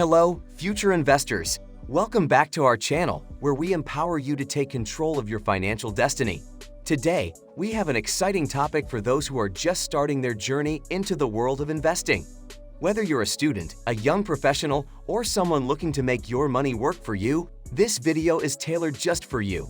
Hello, future investors. Welcome back to our channel, where we empower you to take control of your financial destiny. Today, we have an exciting topic for those who are just starting their journey into the world of investing. Whether you're a student, a young professional, or someone looking to make your money work for you, this video is tailored just for you.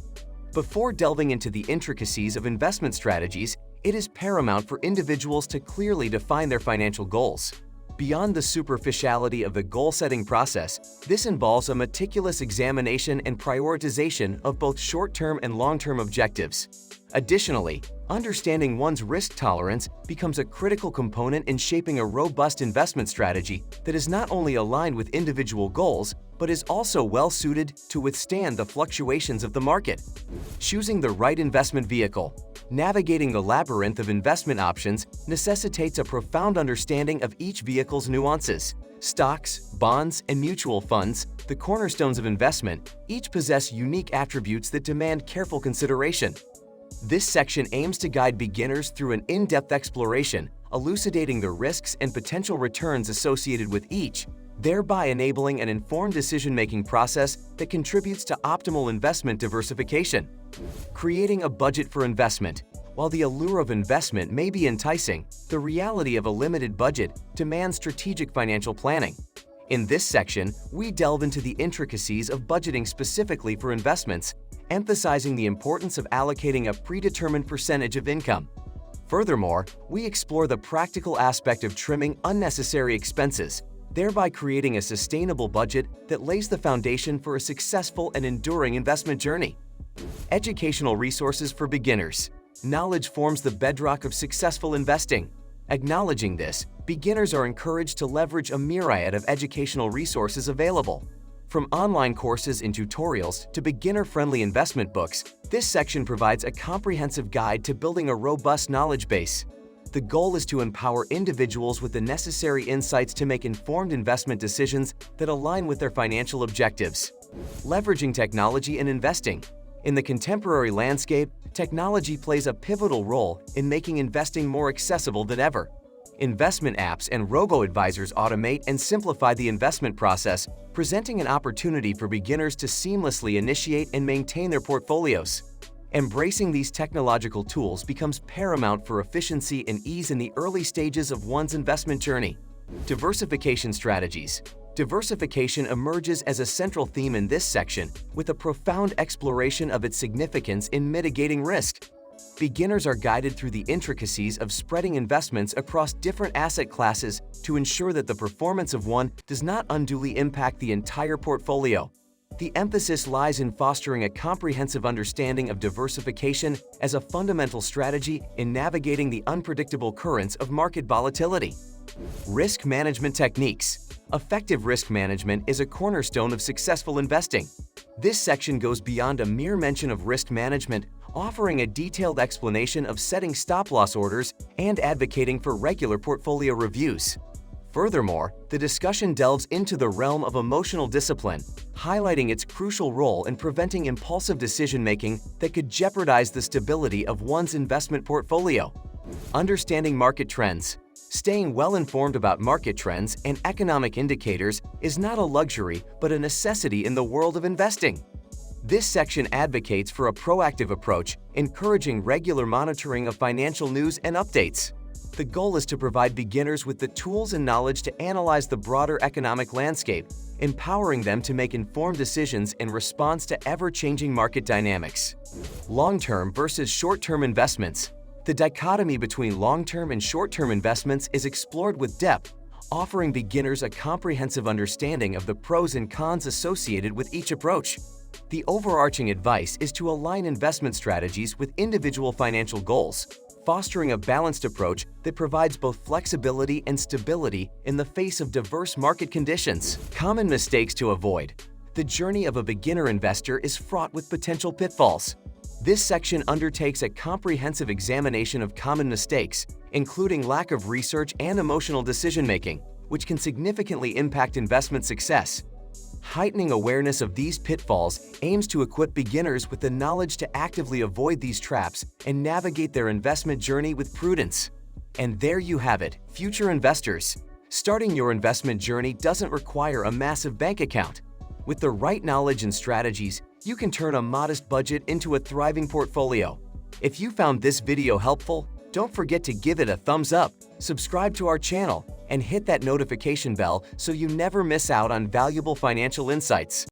Before delving into the intricacies of investment strategies, it is paramount for individuals to clearly define their financial goals. Beyond the superficiality of the goal-setting process, this involves a meticulous examination and prioritization of both short-term and long-term objectives. Additionally, understanding one's risk tolerance becomes a critical component in shaping a robust investment strategy that is not only aligned with individual goals, but is also well-suited to withstand the fluctuations of the market. Choosing the right investment vehicle. Navigating the labyrinth of investment options necessitates a profound understanding of each vehicle's nuances. Stocks, bonds, and mutual funds, the cornerstones of investment, each possess unique attributes that demand careful consideration. This section aims to guide beginners through an in-depth exploration, elucidating the risks and potential returns associated with each, thereby enabling an informed decision-making process that contributes to optimal investment diversification. Creating a budget for investment. While the allure of investment may be enticing, the reality of a limited budget demands strategic financial planning. In this section, we delve into the intricacies of budgeting specifically for investments, emphasizing the importance of allocating a predetermined percentage of income. Furthermore, we explore the practical aspect of trimming unnecessary expenses, thereby creating a sustainable budget that lays the foundation for a successful and enduring investment journey. Educational resources for beginners. Knowledge forms the bedrock of successful investing. Acknowledging this, beginners are encouraged to leverage a myriad of educational resources available. From online courses and tutorials to beginner-friendly investment books, this section provides a comprehensive guide to building a robust knowledge base. The goal is to empower individuals with the necessary insights to make informed investment decisions that align with their financial objectives. Leveraging technology in investing. In the contemporary landscape, technology plays a pivotal role in making investing more accessible than ever. Investment apps and robo-advisors automate and simplify the investment process, presenting an opportunity for beginners to seamlessly initiate and maintain their portfolios. Embracing these technological tools becomes paramount for efficiency and ease in the early stages of one's investment journey. Diversification strategies. Diversification emerges as a central theme in this section, with a profound exploration of its significance in mitigating risk. Beginners are guided through the intricacies of spreading investments across different asset classes to ensure that the performance of one does not unduly impact the entire portfolio. The emphasis lies in fostering a comprehensive understanding of diversification as a fundamental strategy in navigating the unpredictable currents of market volatility. Risk management techniques. Effective risk management is a cornerstone of successful investing. This section goes beyond a mere mention of risk management, offering a detailed explanation of setting stop-loss orders and advocating for regular portfolio reviews. Furthermore, the discussion delves into the realm of emotional discipline, highlighting its crucial role in preventing impulsive decision-making that could jeopardize the stability of one's investment portfolio. Understanding market trends. Staying well-informed about market trends and economic indicators is not a luxury but a necessity in the world of investing. This section advocates for a proactive approach, encouraging regular monitoring of financial news and updates. The goal is to provide beginners with the tools and knowledge to analyze the broader economic landscape, empowering them to make informed decisions in response to ever-changing market dynamics. Long-term versus short-term investments. The dichotomy between long-term and short-term investments is explored with depth, offering beginners a comprehensive understanding of the pros and cons associated with each approach. The overarching advice is to align investment strategies with individual financial goals, fostering a balanced approach that provides both flexibility and stability in the face of diverse market conditions. Common mistakes to avoid. The journey of a beginner investor is fraught with potential pitfalls. This section undertakes a comprehensive examination of common mistakes, including lack of research and emotional decision-making, which can significantly impact investment success. Heightening awareness of these pitfalls aims to equip beginners with the knowledge to actively avoid these traps and navigate their investment journey with prudence. And there you have it, future investors. Starting your investment journey doesn't require a massive bank account. With the right knowledge and strategies, you can turn a modest budget into a thriving portfolio. If you found this video helpful, don't forget to give it a thumbs up, subscribe to our channel, and hit that notification bell so you never miss out on valuable financial insights.